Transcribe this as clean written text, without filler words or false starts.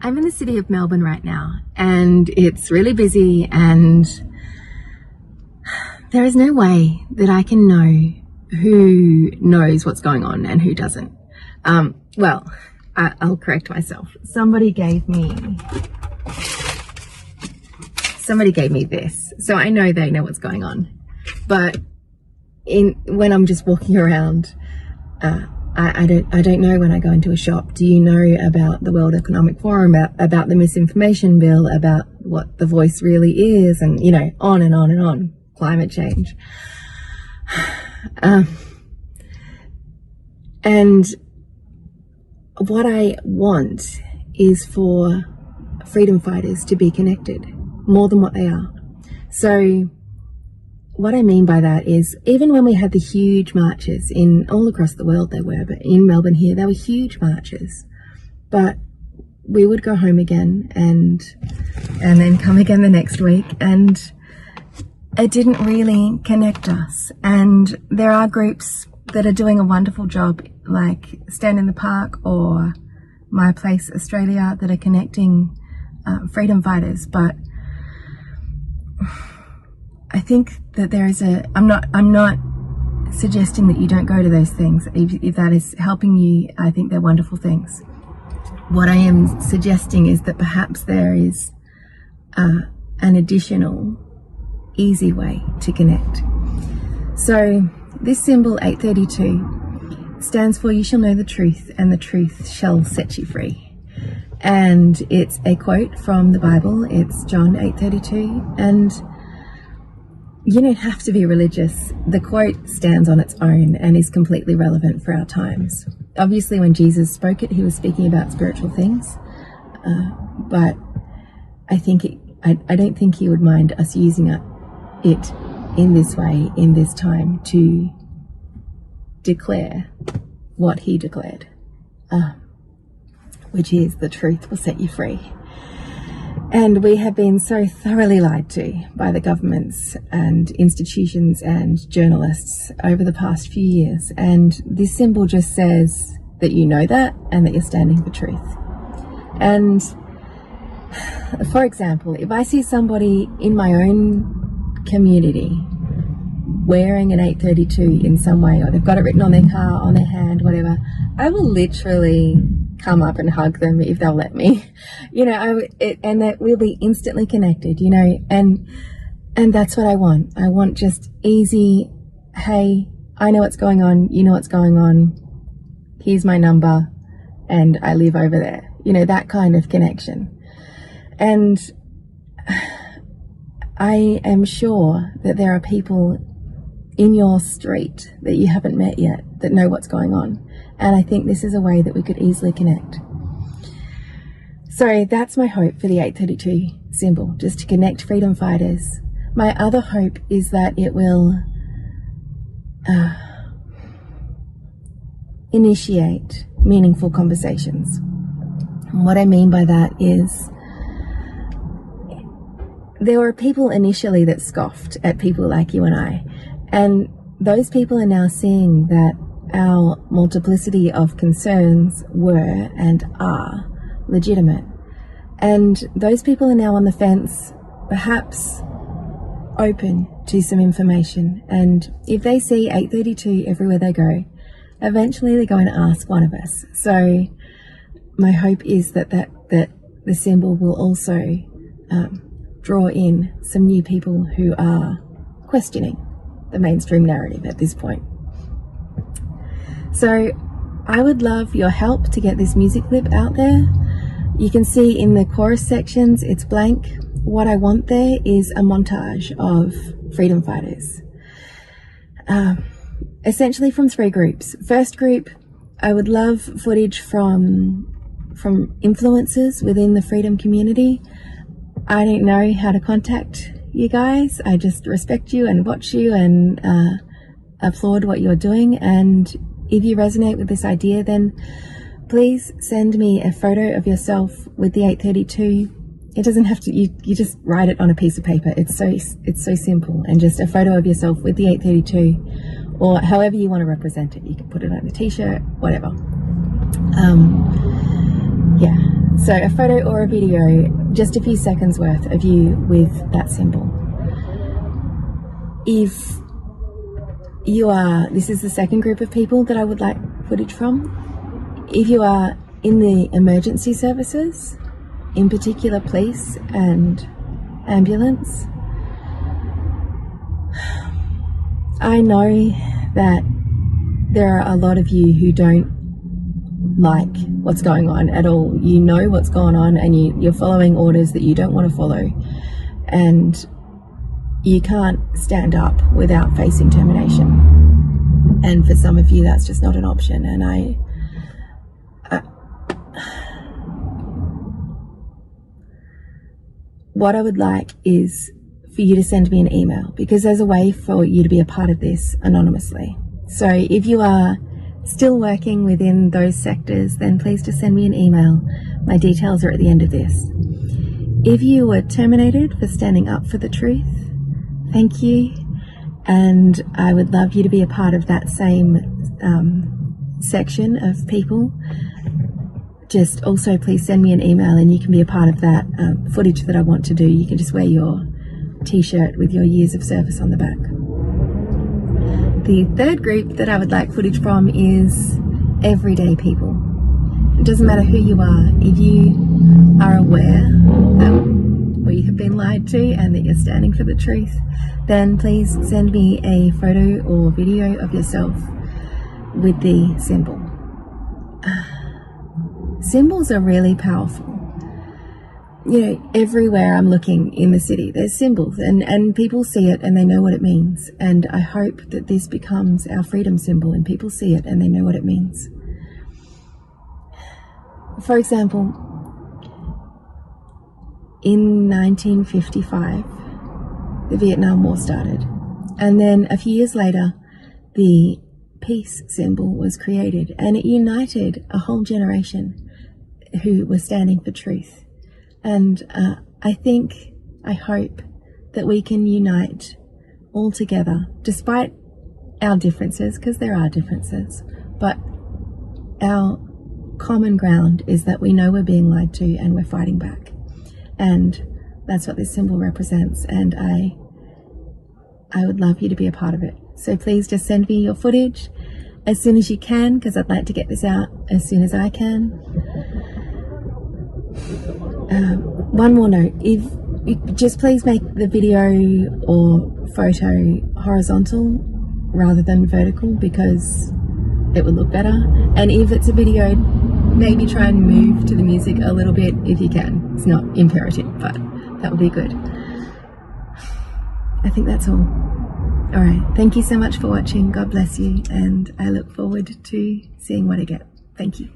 I'm in the city of Melbourne right now, and it's really busy, and there is no way that I can know who knows what's going on and who doesn't. Well, I'll correct myself. Somebody gave me this, so I know they know what's going on. But when I'm just walking around, I don't know when I go into a shop. Do you know about the World Economic Forum, about the misinformation bill, about what the voice really is, and you know, on and on and on. Climate change. And what I want is for freedom fighters to be connected more than what they are. So what I mean by that is, even when we had the huge marches in all across the world, they were, but in Melbourne here, there were huge marches. But we would go home again and then come again the next week, and it didn't really connect us. And there are groups that are doing a wonderful job, like Stand in the Park or My Place Australia, that are connecting freedom fighters. But I think that there is I'm not suggesting that you don't go to those things. If that is helping you, I think they're wonderful things. What I am suggesting is that perhaps there is an additional easy way to connect. So this symbol 832 stands for "You shall know the truth, and the truth shall set you free." And it's a quote from the Bible. It's John 8:32, and you don't have to be religious. The quote stands on its own and is completely relevant for our times. Obviously, when Jesus spoke it, he was speaking about spiritual things, but I don't think he would mind us using it in this way, in this time, to declare what he declared, which is the truth will set you free. And we have been so thoroughly lied to by the governments and institutions and journalists over the past few years. And this symbol just says that you know that and that you're standing for truth. And for example, if I see somebody in my own community wearing an 832 in some way, or they've got it written on their car, on their hand, whatever, I will literally come up and hug them if they'll let me, you know. And that we'll be instantly connected, you know. And that's what I want. I want just easy, hey, I know what's going on, you know what's going on, here's my number, and I live over there, you know, that kind of connection. And I am sure that there are people in your street that you haven't met yet that know what's going on. And I think this is a way that we could easily connect. So that's my hope for the 832 symbol, just to connect freedom fighters. My other hope is that it will initiate meaningful conversations. And what I mean by that is, there were people initially that scoffed at people like you and I, and those people are now seeing that our multiplicity of concerns were and are legitimate. And those people are now on the fence, perhaps open to some information. And if they see 832 everywhere they go, eventually they're going to ask one of us. So my hope is that the symbol will also draw in some new people who are questioning the mainstream narrative at this point. So I would love your help to get this music clip out there. You can see in the chorus sections, it's blank. What I want there is a montage of freedom fighters, essentially from three groups. First group, I would love footage from influencers within the freedom community. I don't know how to contact you guys. I just respect you and watch you and applaud what you're doing. And if you resonate with this idea, then please send me a photo of yourself with the 832. It doesn't have to, you just write it on a piece of paper. It's so simple, and just a photo of yourself with the 832, or however you want to represent it. You can put it on a t-shirt, whatever. Yeah, So a photo or a video, just a few seconds worth of you with that symbol. If you are, this is the second group of people that I would like footage from. If you are in the emergency services, in particular police and ambulance, I know that there are a lot of you who don't like what's going on at all. You know what's going on and you're following orders that you don't want to follow, and you can't stand up without facing termination. And for some of you that's just not an option. And what I would like is for you to send me an email, because there's a way for you to be a part of this anonymously. So if you are still working within those sectors, then please just send me an email. My details are at the end of this. If you were terminated for standing up for the truth, thank you. And I would love you to be a part of that same section of people. Just also please send me an email and you can be a part of that footage that I want to do. You can just wear your t-shirt with your years of service on the back. The third group that I would like footage from is everyday people. It doesn't matter who you are. If you are aware that we have been lied to and that you're standing for the truth, then please send me a photo or video of yourself with the symbol. Symbols are really powerful. You know, everywhere I'm looking in the city, there's symbols, and people see it and they know what it means. And I hope that this becomes our freedom symbol and people see it and they know what it means. For example, in 1955, the Vietnam War started. And then a few years later, the peace symbol was created, and it united a whole generation who were standing for truth. And I hope that we can unite all together, despite our differences, because there are differences, but our common ground is that we know we're being lied to and we're fighting back. And that's what this symbol represents, and I would love you to be a part of it. So please just send me your footage as soon as you can, because I'd like to get this out as soon as I can. One more note, if just please make the video or photo horizontal rather than vertical, because it would look better. And if it's a video, maybe try and move to the music a little bit if you can. It's not imperative, but that would be good. I think that's all. Alright, thank you so much for watching. God bless you, and I look forward to seeing what I get. Thank you.